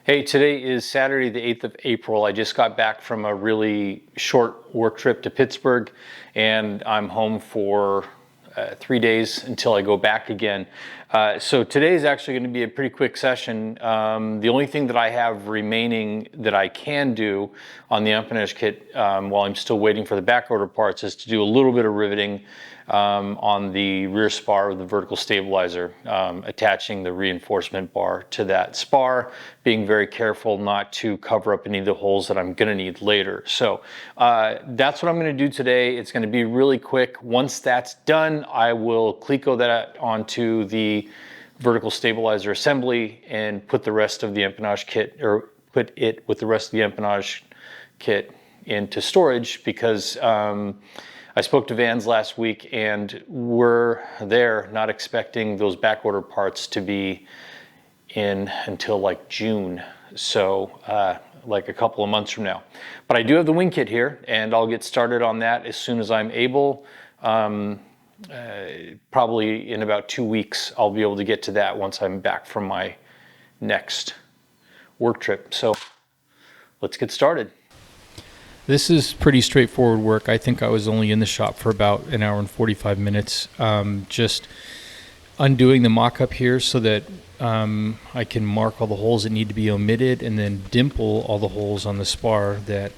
Hey, today is Saturday the 8th of April. I just got back from a really short work trip to Pittsburgh, and I'm home for 3 days until I go back again. So today is actually going to be a pretty quick session. The only thing that I have remaining that I can do on the empennage kit while I'm still waiting for the back order parts is to do a little bit of riveting on the rear spar of the vertical stabilizer, attaching the reinforcement bar to that spar, being very careful not to cover up any of the holes that I'm going to need later. So that's what I'm going to do today. It's going to be really quick. Once that's done, I will Cleco that onto the vertical stabilizer assembly and put the rest of the empennage kit, or put it with the rest of the empennage kit into storage, because I spoke to Vans last week and we're there not expecting those backorder parts to be in until like June. So like a couple of months from now. But I do have the wing kit here and I'll get started on that as soon as I'm able. Probably in about 2 weeks, I'll be able to get to that once I'm back from my next work trip. So let's get started. This is pretty straightforward work. I think I was only in the shop for about an hour and 45 minutes, just undoing the mock-up here so that I can mark all the holes that need to be omitted and then dimple all the holes on the spar that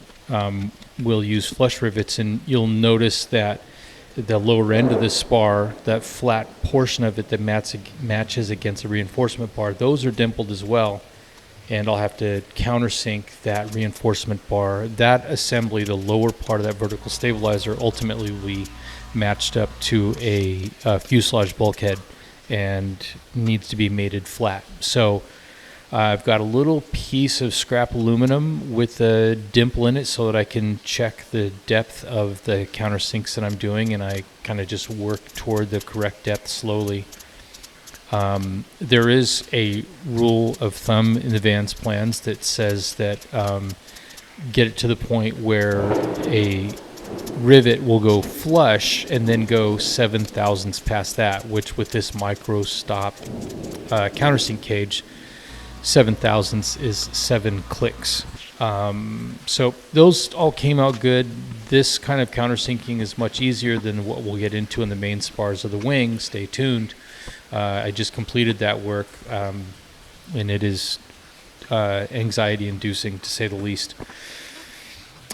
will use flush rivets. And you'll notice that the lower end of the spar, that flat portion of it that matches against the reinforcement bar, those are dimpled as well. And I'll have to countersink that reinforcement bar. That assembly, the lower part of that vertical stabilizer, ultimately will be matched up to a fuselage bulkhead and needs to be mated flat. So I've got a little piece of scrap aluminum with a dimple in it so that I can check the depth of the countersinks that I'm doing, and I kind of just work toward the correct depth slowly. There is a rule of thumb in the Vans plans that says that get it to the point where a rivet will go flush and then go 7 thousandths past that, which with this micro stop countersink cage, 7 thousandths is 7 clicks. So those all came out good. This kind of countersinking is much easier than what we'll get into in the main spars of the wing. Stay tuned. I just completed that work, and it is anxiety-inducing, to say the least.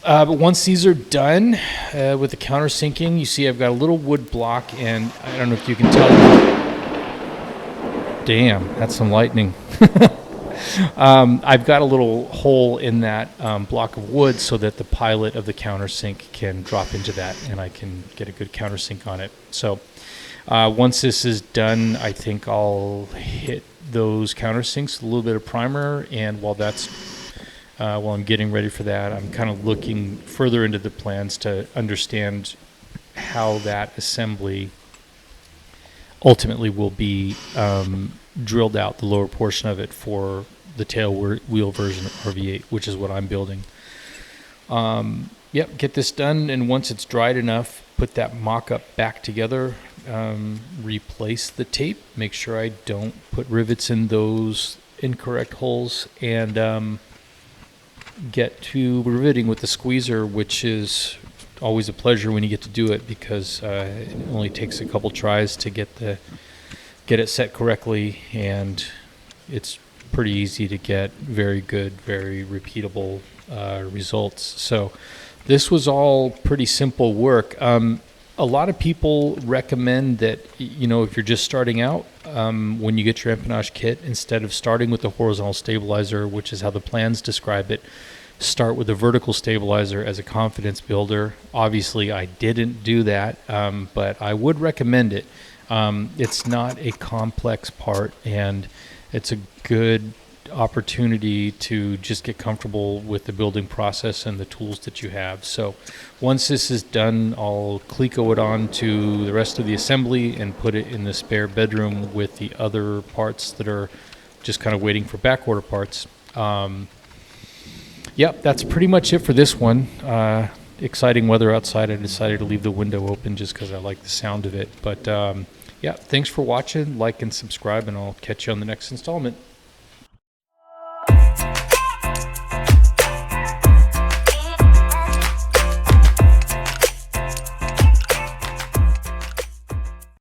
But once these are done with the countersinking, you see I've got a little wood block, and I don't know if you can tell. Damn, that's some lightning. I've got a little hole in that block of wood so that the pilot of the countersink can drop into that, and I can get a good countersink on it. So once this is done, I think I'll hit those countersinks with a little bit of primer, and while I'm getting ready for that, I'm kind of looking further into the plans to understand how that assembly ultimately will be drilled out, the lower portion of it, for the tail wheel version of RV-8, which is what I'm building. Get this done, and once it's dried enough, put that mock-up back together, replace the tape, make sure I don't put rivets in those incorrect holes, and get to riveting with the squeezer, which is always a pleasure when you get to do it, because it only takes a couple tries to get it set correctly, and it's pretty easy to get very good, very repeatable results. So this was all pretty simple work. A lot of people recommend that, if you're just starting out, when you get your empennage kit, instead of starting with the horizontal stabilizer, which is how the plans describe it, start with the vertical stabilizer as a confidence builder. Obviously, I didn't do that, but I would recommend it. It's not a complex part, and it's a good opportunity to just get comfortable with the building process and the tools that you have. So once this is done, I'll Cleco it on to the rest of the assembly and put it in the spare bedroom with the other parts that are just kind of waiting for back order parts. Yep, that's pretty much it for this one. exciting weather outside, I decided to leave the window open just because I like the sound of it. But yeah, thanks for watching. Like and subscribe, and I'll catch you on the next installment.